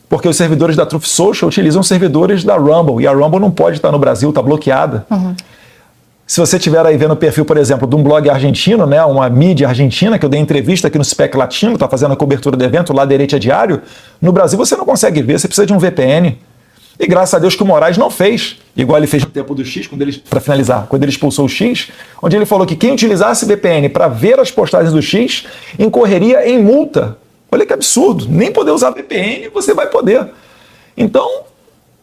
porque os servidores da Truth Social utilizam servidores da Rumble, e a Rumble não pode estar no Brasil, está bloqueada. Uhum. Se você estiver aí vendo o perfil, por exemplo, de um blog argentino, né, uma mídia argentina, que eu dei entrevista aqui no SPEC Latino, está fazendo a cobertura do evento lá, Direita Diário, no Brasil você não consegue ver, você precisa de um VPN. E graças a Deus que o Moraes não fez, igual ele fez no tempo do X, para finalizar, quando ele expulsou o X, onde ele falou que quem utilizasse VPN para ver as postagens do X incorreria em multa. Olha que absurdo, nem poder usar VPN você vai poder. Então,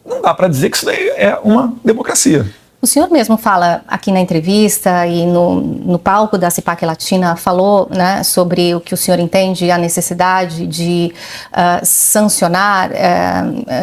não dá para dizer que isso daí é uma democracia. O senhor mesmo fala aqui na entrevista e no palco da CIPAC Latina, falou, né, sobre o que o senhor entende, a necessidade de sancionar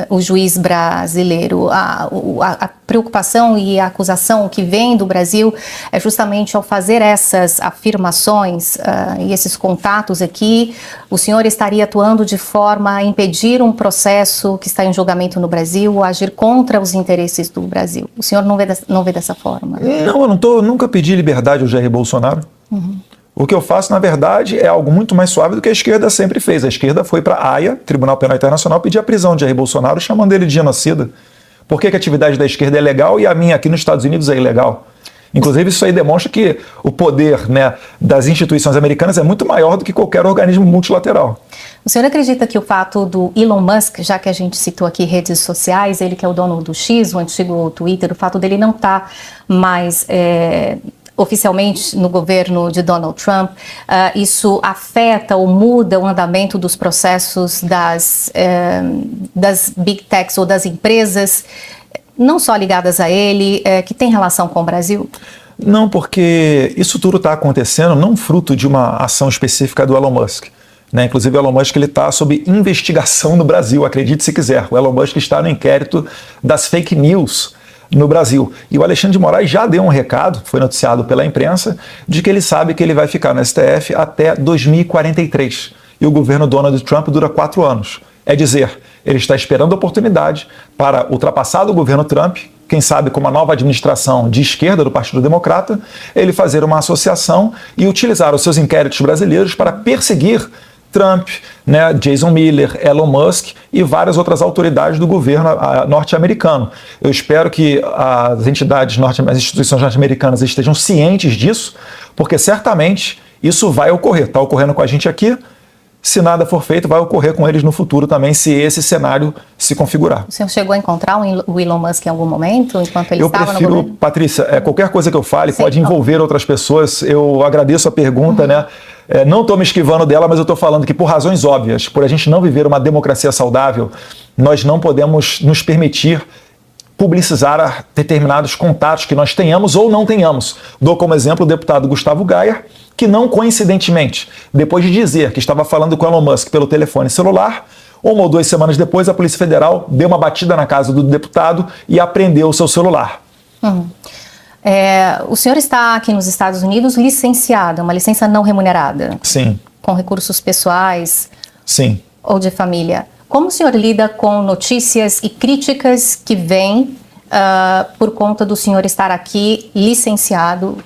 o juiz brasileiro. A preocupação e a acusação que vem do Brasil é justamente ao fazer essas afirmações e esses contatos aqui, o senhor estaria atuando de forma a impedir um processo que está em julgamento no Brasil, agir contra os interesses do Brasil. O senhor não vê dessa forma? Não, eu nunca pedi liberdade ao Jair Bolsonaro. Uhum. O que eu faço, na verdade, é algo muito mais suave do que a esquerda sempre fez. A esquerda foi para a AIA, Tribunal Penal Internacional, pedir a prisão de Jair Bolsonaro, chamando ele de genocida. Por que a atividade da esquerda é legal e a minha aqui nos Estados Unidos é ilegal? Inclusive, isso aí demonstra que o poder, né, das instituições americanas é muito maior do que qualquer organismo multilateral. O senhor acredita que o fato do Elon Musk, já que a gente citou aqui redes sociais, ele que é o dono do X, o antigo Twitter, o fato dele não estar mais oficialmente no governo de Donald Trump, isso afeta ou muda o andamento dos processos das big techs ou das empresas, não só ligadas a ele, que tem relação com o Brasil? Não, porque isso tudo está acontecendo não fruto de uma ação específica do Elon Musk. Né? Inclusive o Elon Musk está sob investigação no Brasil, acredite se quiser. O Elon Musk está no inquérito das fake news no Brasil. E o Alexandre de Moraes já deu um recado, foi noticiado pela imprensa, de que ele sabe que ele vai ficar no STF até 2043. E o governo Donald Trump dura 4 anos. É dizer, ele está esperando a oportunidade para ultrapassar o governo Trump, quem sabe com uma nova administração de esquerda do Partido Democrata, ele fazer uma associação e utilizar os seus inquéritos brasileiros para perseguir Trump, né, Jason Miller, Elon Musk e várias outras autoridades do governo norte-americano. Eu espero que as instituições norte-americanas estejam cientes disso, porque certamente isso vai ocorrer. Está ocorrendo com a gente aqui. Se nada for feito, vai ocorrer com eles no futuro também, se esse cenário se configurar. O senhor chegou a encontrar o Elon Musk em algum momento, enquanto ele estava no governo? Patrícia, qualquer coisa que eu fale pode envolver outras pessoas. Eu agradeço a pergunta, né? Não estou me esquivando dela, mas eu estou falando que por razões óbvias, por a gente não viver uma democracia saudável, nós não podemos nos permitir, publicizar determinados contatos que nós tenhamos ou não tenhamos. Dou como exemplo o deputado Gustavo Gayer, que não coincidentemente, depois de dizer que estava falando com Elon Musk pelo telefone celular, 1 ou 2 semanas depois, a Polícia Federal deu uma batida na casa do deputado e apreendeu o seu celular. O senhor está aqui nos Estados Unidos licenciado, uma licença não remunerada? Sim. Com recursos pessoais? Sim. Ou de família? Como o senhor lida com notícias e críticas que vêm por conta do senhor estar aqui licenciado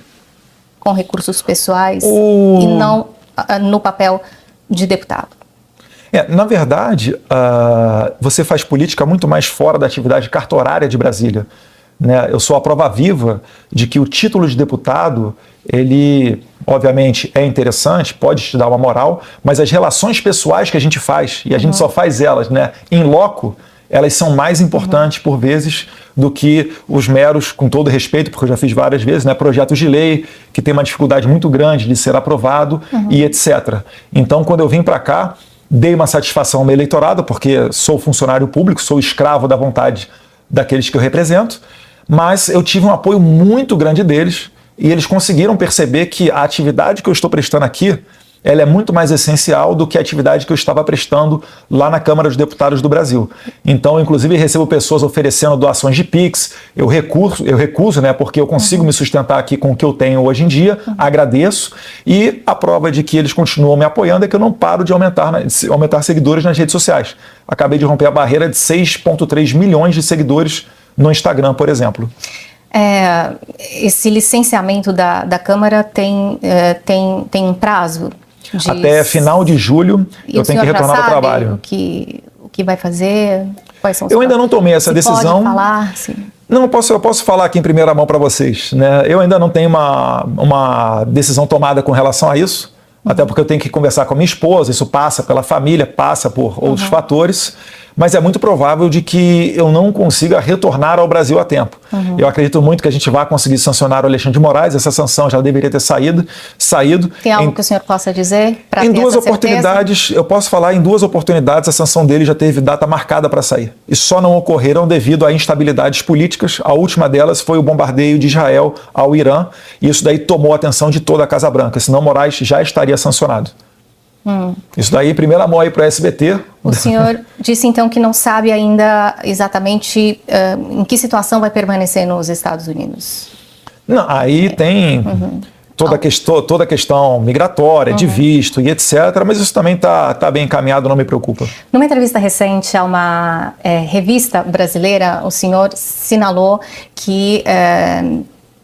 com recursos pessoais e não no papel de deputado? Na verdade, você faz política muito mais fora da atividade cartorária de Brasília. Né? Eu sou a prova viva de que o título de deputado, ele, obviamente, é interessante, pode te dar uma moral, mas as relações pessoais que a gente faz, e a gente só faz elas, né, in loco, elas são mais importantes, por vezes, do que os meros, com todo respeito, porque eu já fiz várias vezes, né, projetos de lei que tem uma dificuldade muito grande de ser aprovado e etc. Então, quando eu vim para cá, dei uma satisfação ao meu eleitorado, porque sou funcionário público, sou escravo da vontade daqueles que eu represento, mas eu tive um apoio muito grande deles e eles conseguiram perceber que a atividade que eu estou prestando aqui, ela é muito mais essencial do que a atividade que eu estava prestando lá na Câmara dos Deputados do Brasil. Então, inclusive, recebo pessoas oferecendo doações de Pix, eu recuso, né, porque eu consigo me sustentar aqui com o que eu tenho hoje em dia, agradeço, e a prova de que eles continuam me apoiando é que eu não paro de aumentar seguidores nas redes sociais. Acabei de romper a barreira de 6,3 milhões de seguidores no Instagram, por exemplo. Esse licenciamento da Câmara tem um prazo? Até final de julho eu tenho que retornar ao trabalho. O que vai fazer? Quais são os Eu ainda não tomei essa decisão. Pode falar? Sim. Não, eu posso falar aqui em primeira mão para vocês. Né? Eu ainda não tenho uma decisão tomada com relação a isso, até porque eu tenho que conversar com a minha esposa, isso passa pela família, passa por outros fatores, mas é muito provável de que eu não consiga retornar ao Brasil a tempo. Eu acredito muito que a gente vai conseguir sancionar o Alexandre de Moraes, essa sanção já deveria ter saído. Tem algo que o senhor possa dizer para ter Em duas essa oportunidades, certeza? eu posso falar, em 2 oportunidades a sanção dele já teve data marcada para sair. E só não ocorreram devido a instabilidades políticas. A última delas foi o bombardeio de Israel ao Irã, e isso daí tomou a atenção de toda a Casa Branca, senão Moraes já estaria sancionado. Isso daí, primeira mão aí para o SBT. O senhor disse então que não sabe ainda exatamente em que situação vai permanecer nos Estados Unidos. Não, aí tem toda a questão migratória, de visto e etc., mas isso também está bem encaminhado, não me preocupa. Numa entrevista recente a uma revista brasileira, o senhor sinalou que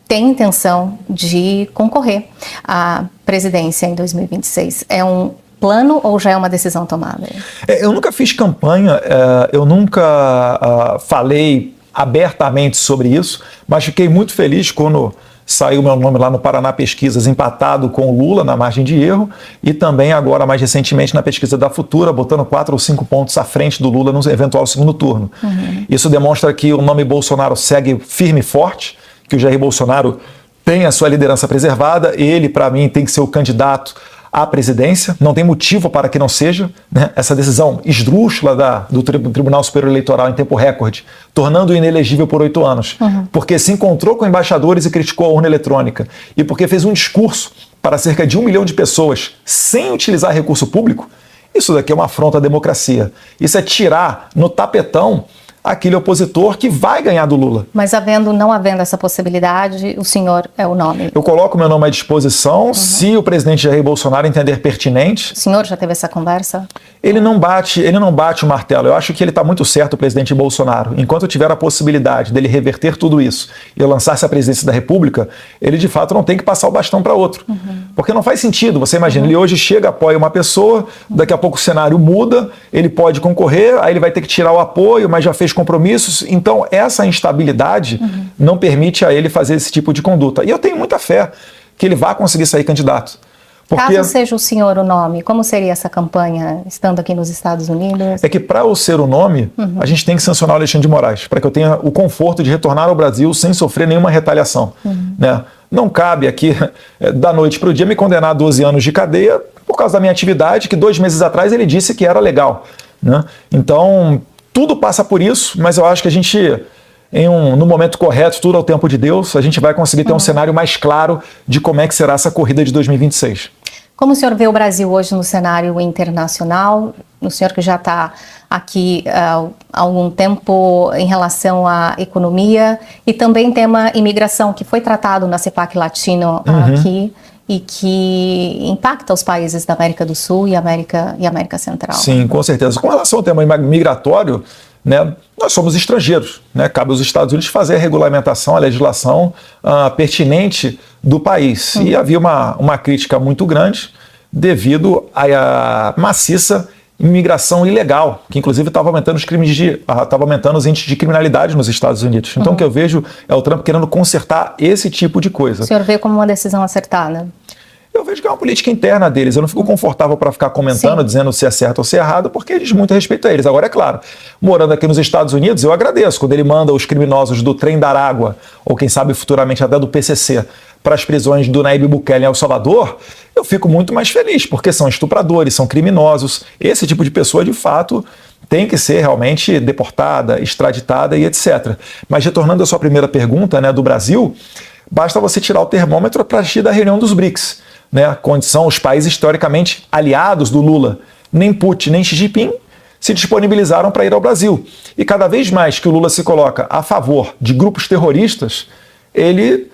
tem intenção de concorrer à presidência em 2026. É um plano ou já é uma decisão tomada? Eu nunca fiz campanha, eu nunca falei abertamente sobre isso, mas fiquei muito feliz quando saiu meu nome lá no Paraná Pesquisas, empatado com o Lula na margem de erro, e também agora, mais recentemente, na pesquisa da Futura, botando 4 ou 5 pontos à frente do Lula no eventual segundo turno. Isso demonstra que o nome Bolsonaro segue firme e forte, que o Jair Bolsonaro tem a sua liderança preservada, ele, para mim, tem que ser o candidato à presidência, não tem motivo para que não seja, né? Essa decisão esdrúxula do Tribunal Superior Eleitoral em tempo recorde, tornando-o inelegível por 8 anos, porque se encontrou com embaixadores e criticou a urna eletrônica, e porque fez um discurso para cerca de 1 milhão de pessoas sem utilizar recurso público, isso daqui é uma afronta à democracia. Isso é tirar no tapetão aquele opositor que vai ganhar do Lula. Mas não havendo essa possibilidade, o senhor é o nome? Eu coloco meu nome à disposição se o presidente Jair Bolsonaro entender pertinente. O senhor já teve essa conversa? Ele não bate o martelo. Eu acho que ele está muito certo, o presidente Bolsonaro. Enquanto tiver a possibilidade dele reverter tudo isso e lançar-se à presidência da República, ele de fato não tem que passar o bastão para outro. Porque não faz sentido. Você imagina, ele hoje chega, apoia uma pessoa, daqui a pouco o cenário muda, ele pode concorrer, aí ele vai ter que tirar o apoio, mas já fez compromissos. Então, essa instabilidade não permite a ele fazer esse tipo de conduta. E eu tenho muita fé que ele vai conseguir sair candidato. Porque caso seja o senhor o nome, como seria essa campanha estando aqui nos Estados Unidos? É que para eu ser o nome, a gente tem que sancionar o Alexandre de Moraes, para que eu tenha o conforto de retornar ao Brasil sem sofrer nenhuma retaliação. Né? Não cabe aqui, da noite para o dia, me condenar a 12 anos de cadeia por causa da minha atividade, que 2 meses atrás ele disse que era legal. Né? Então, tudo passa por isso, mas eu acho que a gente no momento correto, tudo ao tempo de Deus, a gente vai conseguir ter um cenário mais claro de como é que será essa corrida de 2026. Como o senhor vê o Brasil hoje no cenário internacional? O senhor que já está aqui há algum tempo em relação à economia e também tema imigração, que foi tratado na CEPAC Latino aqui e que impacta os países da América do Sul e América Central. Sim, com certeza. Com relação ao tema migratório, né, nós somos estrangeiros, né? Cabe aos Estados Unidos fazer a regulamentação, a legislação pertinente do país. E havia uma crítica muito grande devido à maciça imigração ilegal, que inclusive estava aumentando estava aumentando os índices de criminalidade nos Estados Unidos. Então o que eu vejo é o Trump querendo consertar esse tipo de coisa. O senhor vê como uma decisão acertada? Eu vejo que é uma política interna deles. Eu não fico confortável para ficar comentando, dizendo se é certo ou se é errado, porque diz muito respeito a eles. Agora, é claro, morando aqui nos Estados Unidos, eu agradeço quando ele manda os criminosos do Trem da Aragua, ou quem sabe futuramente até do PCC, para as prisões do Nayib Bukele em El Salvador, eu fico muito mais feliz, porque são estupradores, são criminosos. Esse tipo de pessoa, de fato, tem que ser realmente deportada, extraditada e etc. Mas retornando à sua primeira pergunta, né, do Brasil, basta você tirar o termômetro para assistir da reunião dos BRICS. Né, onde são os países historicamente aliados do Lula. Nem Putin, nem Xi Jinping se disponibilizaram para ir ao Brasil. E cada vez mais que o Lula se coloca a favor de grupos terroristas, ele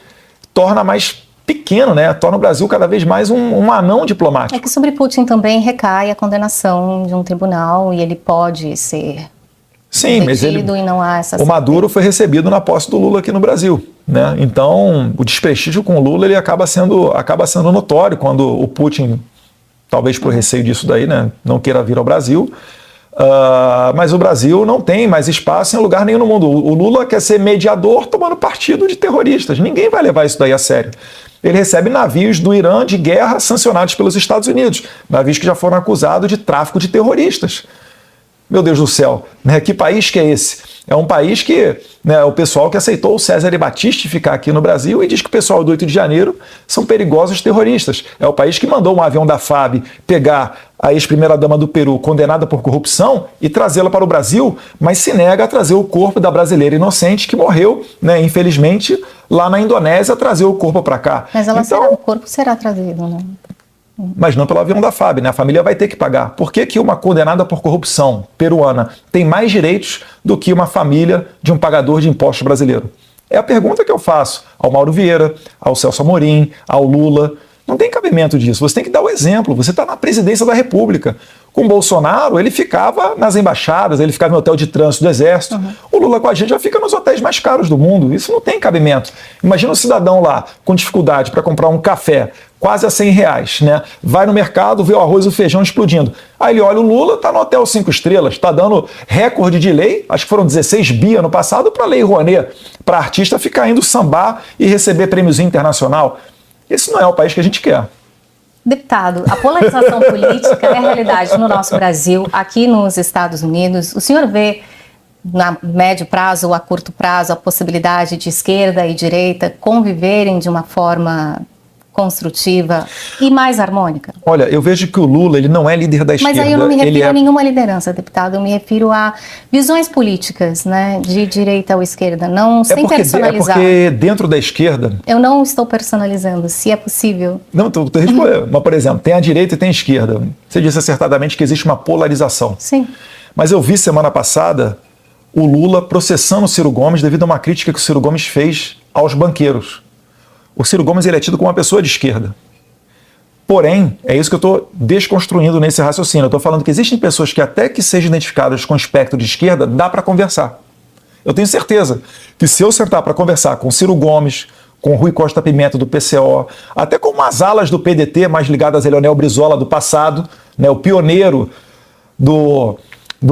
torna mais pequeno, né? Torna o Brasil cada vez mais um anão diplomático. É que sobre Putin também recai a condenação de um tribunal e ele pode ser... Sim, mas e não há essa o Maduro foi recebido na posse do Lula aqui no Brasil, né? Então, o desprestígio com o Lula ele acaba sendo notório quando o Putin, talvez por receio disso daí, né, não queira vir ao Brasil. Mas o Brasil não tem mais espaço em lugar nenhum no mundo. O Lula quer ser mediador tomando partido de terroristas. Ninguém vai levar isso daí a sério. Ele recebe navios do Irã de guerra sancionados pelos Estados Unidos, navios que já foram acusados de tráfico de terroristas. Meu Deus do céu, né? Que país que é esse? É um país que, né, o pessoal que aceitou o César Battisti ficar aqui no Brasil e diz que o pessoal do 8 de janeiro são perigosos terroristas. É o país que mandou um avião da FAB pegar a ex-primeira-dama do Peru condenada por corrupção e trazê-la para o Brasil, mas se nega a trazer o corpo da brasileira inocente que morreu, né, infelizmente, lá na Indonésia, trazer o corpo para cá. Mas o corpo será trazido, né? Mas não pelo avião da FAB, né? A família vai ter que pagar. Por que uma condenada por corrupção peruana tem mais direitos do que uma família de um pagador de impostos brasileiro? É a pergunta que eu faço ao Mauro Vieira, ao Celso Amorim, ao Lula. Não tem cabimento disso. Você tem que dar o exemplo. Você está na presidência da República. Com o Bolsonaro, ele ficava nas embaixadas, ele ficava no hotel de trânsito do Exército. O Lula com a gente já fica nos hotéis mais caros do mundo. Isso não tem cabimento. Imagina um cidadão lá com dificuldade para comprar um café quase a R$100, né? Vai no mercado, vê o arroz e o feijão explodindo. Aí ele olha o Lula, tá no hotel 5 estrelas, tá dando recorde de lei, acho que foram 16 bi ano passado para a Lei Rouanet, para artista ficar indo sambar e receber prêmiozinho internacional. Esse não é o país que a gente quer. Deputado, a polarização política é realidade no nosso Brasil, aqui nos Estados Unidos. O senhor vê, a médio prazo ou a curto prazo, a possibilidade de esquerda e direita conviverem de uma forma construtiva e mais harmônica? Olha, eu vejo que o Lula ele não é líder da esquerda. Mas aí eu não me refiro a nenhuma liderança, deputado. Eu me refiro a visões políticas, né, de direita ou esquerda, não sem personalizar. É porque dentro da esquerda... Eu não estou personalizando, se é possível. Não, estou respondendo. Mas, por exemplo, tem a direita e tem a esquerda. Você disse acertadamente que existe uma polarização. Sim. Mas eu vi semana passada o Lula processando o Ciro Gomes devido a uma crítica que o Ciro Gomes fez aos banqueiros. O Ciro Gomes ele é tido como uma pessoa de esquerda. Porém, é isso que eu estou desconstruindo nesse raciocínio. Eu estou falando que existem pessoas que até que sejam identificadas com o espectro de esquerda, dá para conversar. Eu tenho certeza que se eu sentar para conversar com Ciro Gomes, com Rui Costa Pimenta do PCO, até com umas alas do PDT mais ligadas a Leonel Brizola do passado, né, o pioneiro do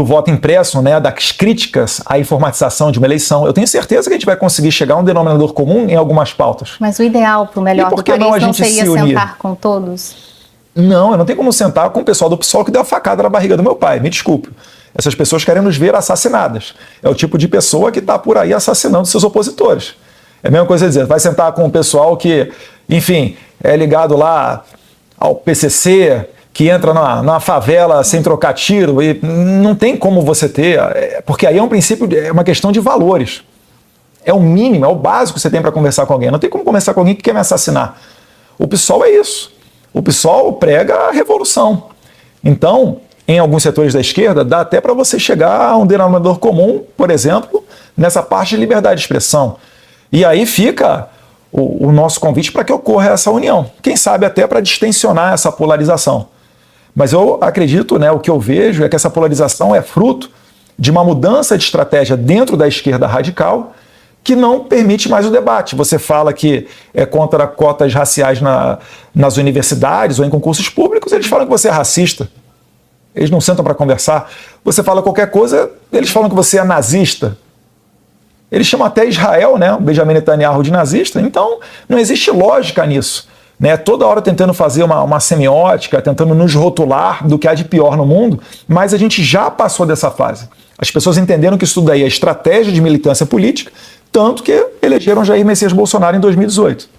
voto impresso, né, das críticas à informatização de uma eleição, eu tenho certeza que a gente vai conseguir chegar a um denominador comum em algumas pautas. Mas o ideal para o melhor do país não seria sentar com todos? Não, eu não tenho como sentar com o pessoal do PSOL que deu a facada na barriga do meu pai, me desculpe. Essas pessoas querem nos ver assassinadas. É o tipo de pessoa que está por aí assassinando seus opositores. É a mesma coisa dizer, vai sentar com o pessoal que, enfim, é ligado lá ao PCC, que entra na favela sem trocar tiro, e não tem como você ter, porque aí é um princípio, é uma questão de valores. É o mínimo, é o básico que você tem para conversar com alguém. Não tem como conversar com alguém que quer me assassinar. O PSOL é isso. O PSOL prega a revolução. Então, em alguns setores da esquerda, dá até para você chegar a um denominador comum, por exemplo, nessa parte de liberdade de expressão. E aí fica o nosso convite para que ocorra essa união. Quem sabe até para distensionar essa polarização. Mas eu acredito, né, o que eu vejo é que essa polarização é fruto de uma mudança de estratégia dentro da esquerda radical que não permite mais o debate. Você fala que é contra cotas raciais nas universidades ou em concursos públicos, eles falam que você é racista. Eles não sentam para conversar. Você fala qualquer coisa, eles falam que você é nazista. Eles chamam até Israel, né, o Benjamin Netanyahu, de nazista. Então, não existe lógica nisso. Né? Toda hora tentando fazer uma semiótica, tentando nos rotular do que há de pior no mundo, mas a gente já passou dessa fase. As pessoas entenderam que isso daí é estratégia de militância política, tanto que elegeram Jair Messias Bolsonaro em 2018.